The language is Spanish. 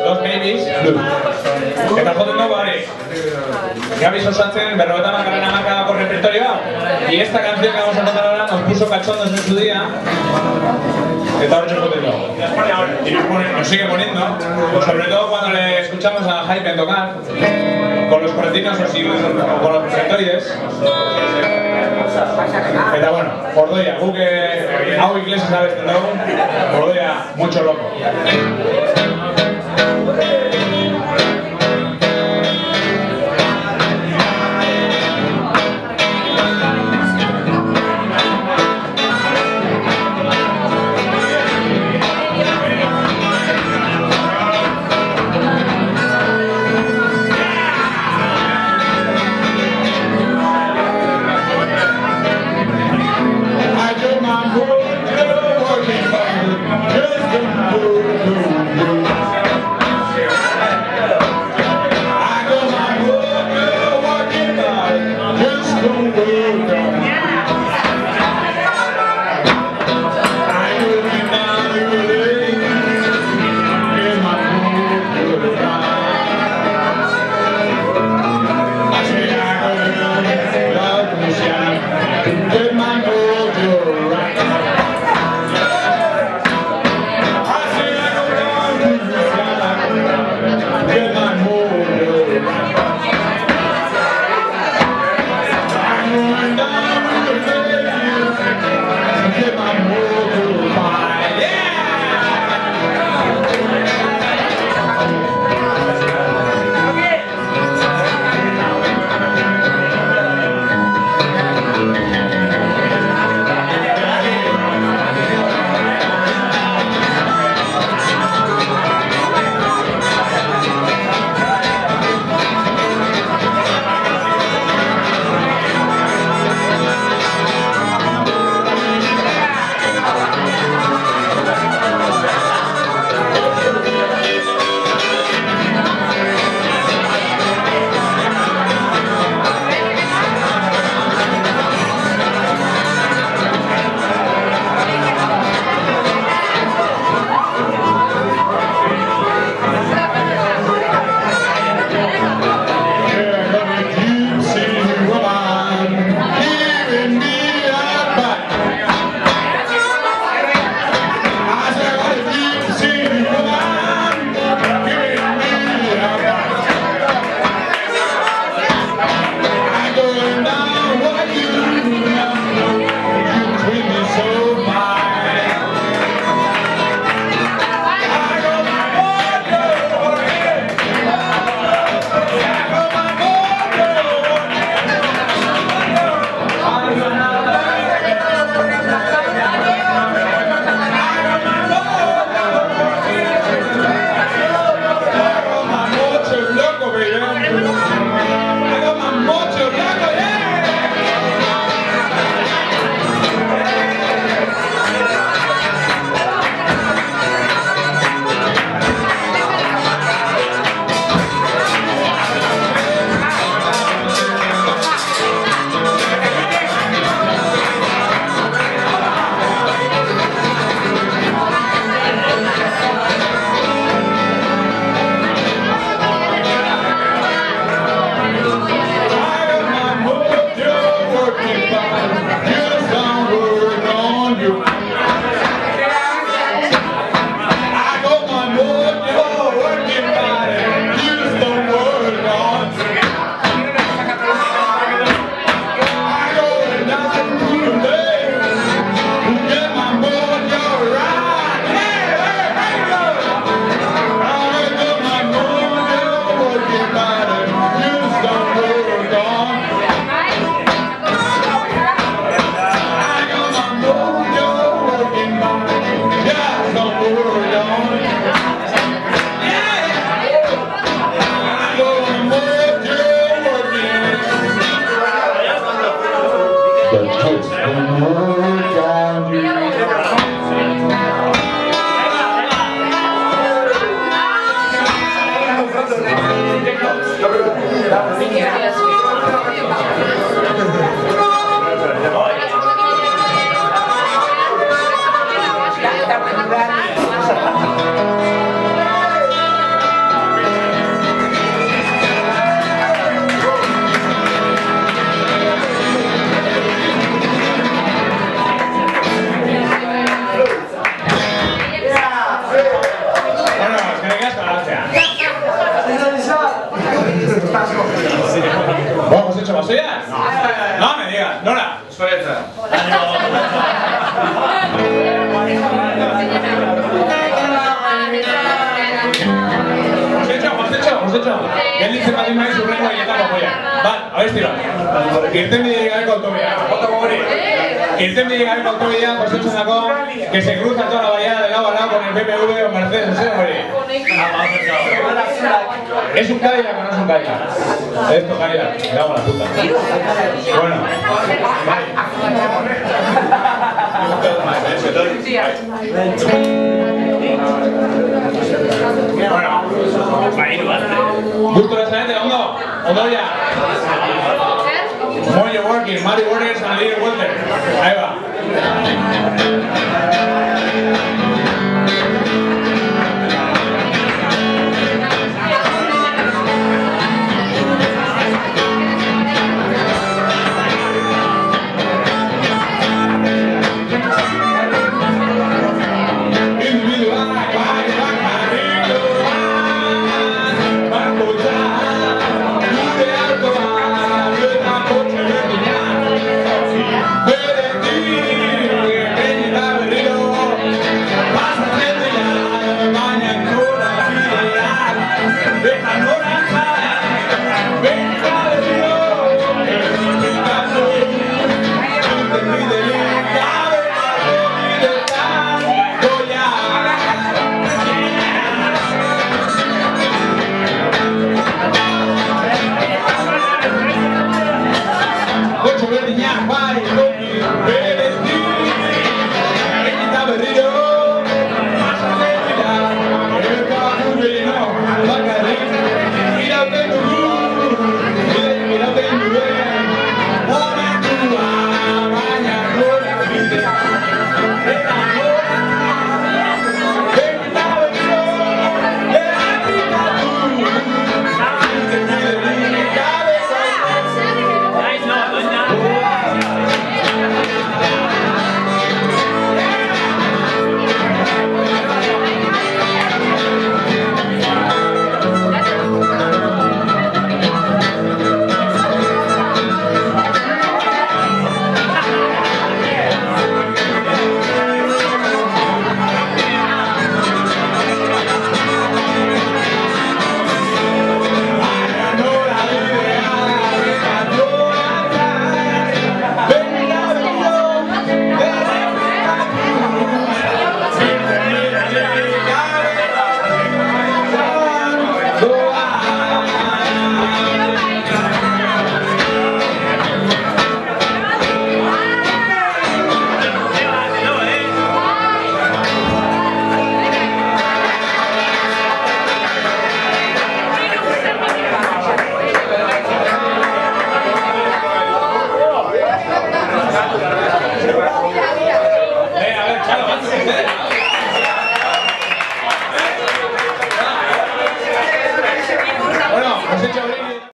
Los Babies, eta joten dugu hori. Gaby Sosatzen, berrogeta marcarena marcada por repertorio. Y esta canción que vamos a tocar ahora nos puso cachondos en su día. Eta hori joten dugu. Y nos sigue poniendo, sobre todo cuando le escuchamos a Jaime tocar, con los corretinos o con los projectoides. Eta bueno, Ordoia, guk hau Iglesias abesten dugu, Ordoia, mucho loco. gelditzen badin maiz urrengo hietako joia. Bat, abesti bat. Irten biderik gabeko autobidea. Jota gogori. Irten biderik gabeko autobidea, positzen dako, que se cruza toda la vallada de lado a lado con el PPV o Mercedes, ¿sí, gogori? ¿Es un Cadillac o no es un Cadillac? Esto, Cadillac. Me cago en la puta. Bueno. Gusto de esa gente, ondo ya. Moyo working, Mari Warriors and Little Walter. Ahí va.